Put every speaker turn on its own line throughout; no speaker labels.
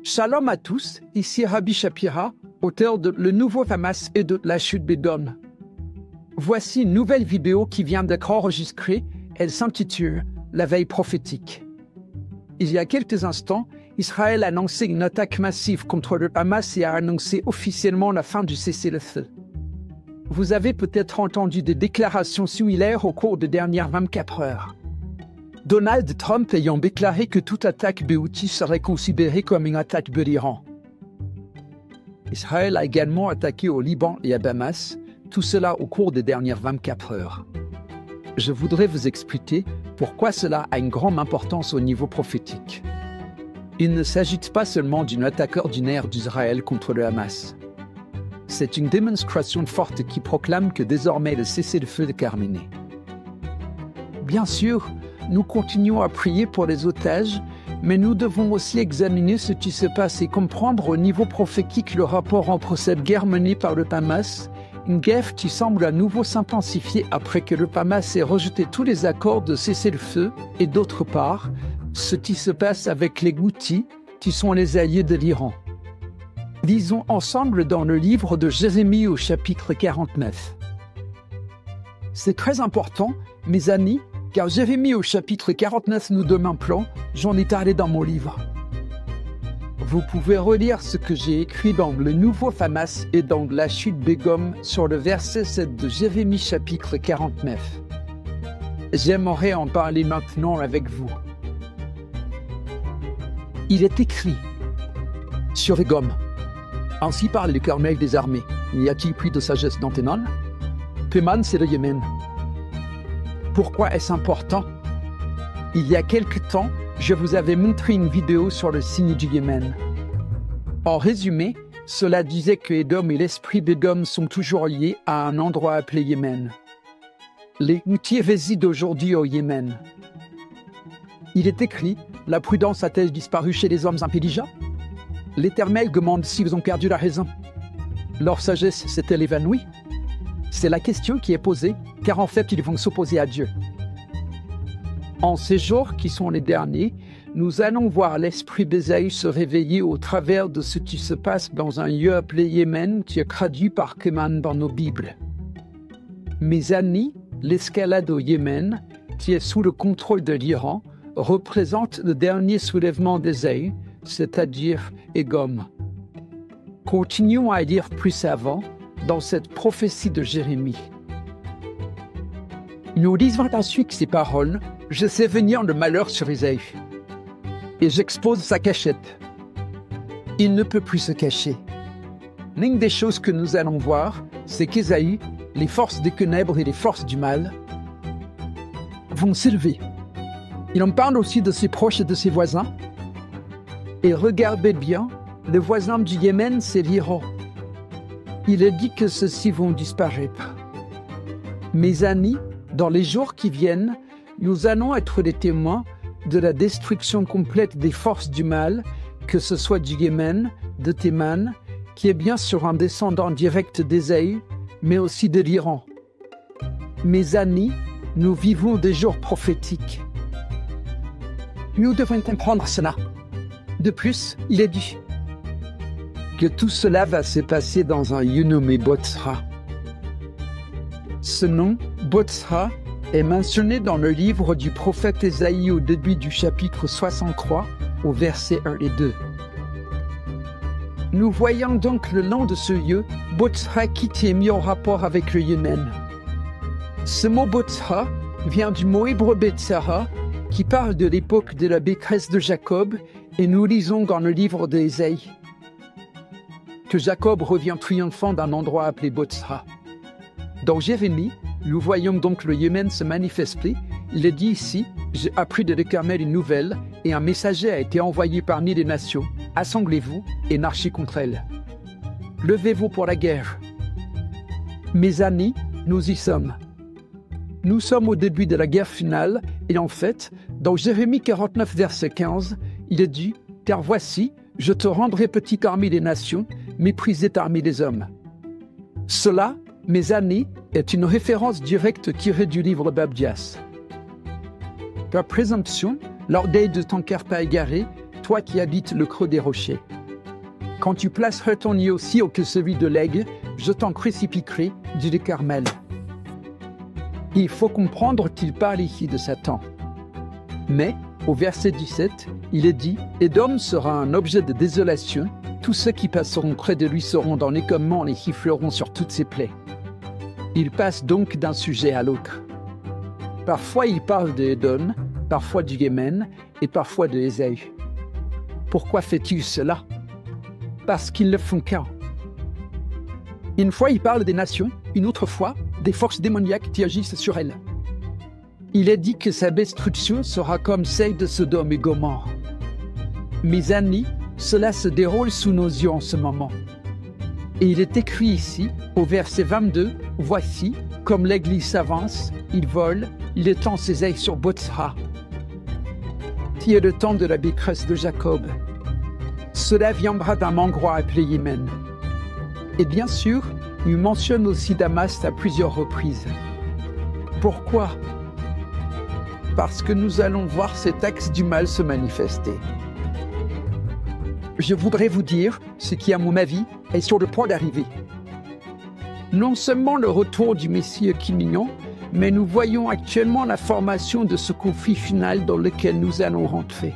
Shalom à tous, ici Rabbi Shapira, auteur de Le Nouveau Hamas et de La Chute d'Édom. Voici une nouvelle vidéo qui vient d'être enregistrée. Elle s'intitule La veille prophétique. Il y a quelques instants, Israël a annoncé une attaque massive contre le Hamas et a annoncé officiellement la fin du cessez-le-feu. Vous avez peut-être entendu des déclarations similaires au cours des dernières 24 heures. Donald Trump ayant déclaré que toute attaque Houthi serait considérée comme une attaque de l'Iran. Israël a également attaqué au Liban et à Damas, tout cela au cours des dernières 24 heures. Je voudrais vous expliquer pourquoi cela a une grande importance au niveau prophétique. Il ne s'agit pas seulement d'une attaque ordinaire d'Israël contre le Hamas. C'est une démonstration forte qui proclame que désormais le cessez-le-feu est terminé. Bien sûr, nous continuons à prier pour les otages, mais nous devons aussi examiner ce qui se passe et comprendre au niveau prophétique le rapport entre cette guerre menée par le Hamas, une guerre qui semble à nouveau s'intensifier après que le Hamas ait rejeté tous les accords de cessez-le-feu, et d'autre part, ce qui se passe avec les Houthis, qui sont les alliés de l'Iran. Lisons ensemble dans le livre de Jérémie au chapitre 49. C'est très important, mes amis, car Jérémie au chapitre 49 nous donne un plan, j'en ai parlé dans mon livre. Vous pouvez relire ce que j'ai écrit dans le Nouveau Hamas et dans La Chute d'Édom sur le verset 7 de Jérémie chapitre 49. J'aimerais en parler maintenant avec vous. Il est écrit sur Édom. Ainsi parle l'Éternel des armées. Y a-t-il plus de sagesse dans Téman? Téman, c'est le Yémen. Pourquoi est-ce important? Il y a quelque temps, je vous avais montré une vidéo sur le signe du Yémen. En résumé, cela disait que Édom et l'esprit d'Édom sont toujours liés à un endroit appelé Yémen. Les Houthis résident aujourd'hui au Yémen. Il est écrit, la prudence a-t-elle disparu chez les hommes intelligents? L'Éternel demande s'ils ont perdu la raison. Leur sagesse s'est-elle évanouie? C'est la question qui est posée, car en fait, ils vont s'opposer à Dieu. En ces jours qui sont les derniers, nous allons voir l'esprit d'Ésaïe se réveiller au travers de ce qui se passe dans un lieu appelé Yémen, qui est traduit par Kéman dans nos Bibles. Mes amis, l'escalade au Yémen, qui est sous le contrôle de l'Iran, représente le dernier soulèvement d'Ésaïe, c'est-à-dire Édom. Continuons à lire plus avant, dans cette prophétie de Jérémie. Nous lisons ensuite ces paroles, « Je sais venir le malheur sur Ésaïe, et j'expose sa cachette. Il ne peut plus se cacher. » L'une des choses que nous allons voir, c'est qu'Ésaïe, les forces des ténèbres et les forces du mal, vont s'élever. Il en parle aussi de ses proches et de ses voisins. Et regardez bien, le voisin du Yémen, c'est l'Iran. Il est dit que ceux-ci vont disparaître. Mes amis, dans les jours qui viennent, nous allons être les témoins de la destruction complète des forces du mal, que ce soit du Yémen, de Téman, qui est bien sûr un descendant direct d'Ésaïe, mais aussi de l'Iran. Mes amis, nous vivons des jours prophétiques. Nous devons comprendre cela. De plus, il est dit que tout cela va se passer dans un lieu nommé Botzra. Ce nom, Botzra, est mentionné dans le livre du prophète Ésaïe au début du chapitre 63, au verset 1 et 2. Nous voyons donc le nom de ce lieu, Botzra, qui est mis en rapport avec le Yémen. Ce mot Botzra vient du mot hébreu Betzara, qui parle de l'époque de la détresse de Jacob, et nous lisons dans le livre d'Ésaïe que Jacob revient triomphant d'un endroit appelé Botzra. Dans Jérémie, nous voyons donc le Yémen se manifester. Il est dit ici, j'ai appris de l'Éternel une nouvelle, et un messager a été envoyé parmi les nations. Assemblez-vous et marchez contre elles. Levez-vous pour la guerre. Mes amis, nous y sommes. Nous sommes au début de la guerre finale, et en fait, dans Jérémie 49, verset 15, il est dit, « Car voici, je te rendrai petit parmi les nations, méprisé parmi les hommes. » Cela, mes amis, est une référence directe tirée du livre d'Abdias. Par présomption, l'orgueil de ton cœur pas égaré, toi qui habites le creux des rochers. Quand tu placeras ton nid aussi haut que celui de l'aigle, je t'en crucifierai, dit le Carmel. Il faut comprendre qu'il parle ici de Satan. Mais, au verset 17, il est dit « Édom sera un objet de désolation, tous ceux qui passeront près de lui seront dans l'écommement et siffleront sur toutes ses plaies. » Il passe donc d'un sujet à l'autre. Parfois il parle de Édom, parfois du Yémen et parfois de Ésaü. Pourquoi fait-il cela? Parce qu'ils ne font qu'un. Une fois il parle des nations, une autre fois des forces démoniaques qui agissent sur elles. Il est dit que sa destruction sera comme celle de Sodome et Gomorrhe. Mes amis, cela se déroule sous nos yeux en ce moment. Et il est écrit ici, au verset 22, « Voici, comme l'Église s'avance, il vole, il étend ses ailes sur Botsra. » Qui est le temps de la détresse de Jacob. Cela viendra d'un endroit appelé Yémen. Et bien sûr, il mentionne aussi Damas à plusieurs reprises. Pourquoi? Parce que nous allons voir cet axe du mal se manifester. Je voudrais vous dire ce qui, à mon avis, est sur le point d'arriver. Non seulement le retour du Messie est imminent, mais nous voyons actuellement la formation de ce conflit final dans lequel nous allons rentrer.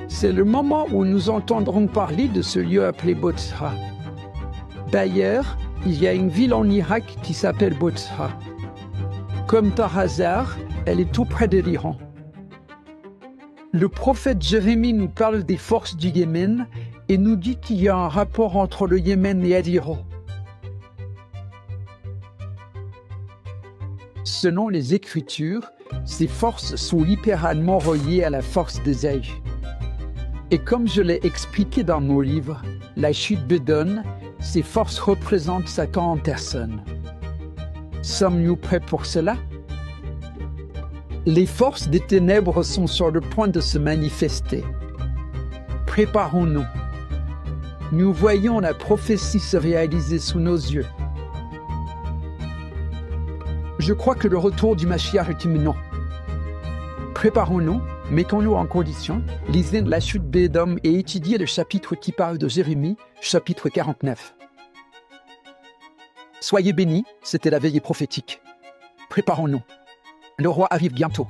C'est le moment où nous entendrons parler de ce lieu appelé Botsra. D'ailleurs, il y a une ville en Irak qui s'appelle Botsra. Comme par hasard, elle est tout près de l'Iran. Le prophète Jérémie nous parle des forces du Yémen et nous dit qu'il y a un rapport entre le Yémen et l'Iran. Selon les Écritures, ces forces sont littéralement reliées à la force d'Ésaü. Et comme je l'ai expliqué dans mon livre, La chute d'Édom, ces forces représentent Satan en personne. Sommes-nous prêts pour cela? Les forces des ténèbres sont sur le point de se manifester. Préparons-nous. Nous voyons la prophétie se réaliser sous nos yeux. Je crois que le retour du Mashiach est imminent. Préparons-nous, mettons-nous en condition, lisez la chute d'Édom et étudiez le chapitre qui parle de Jérémie, chapitre 49. Soyez bénis, c'était la veillée prophétique. Préparons-nous. Le roi arrive bientôt.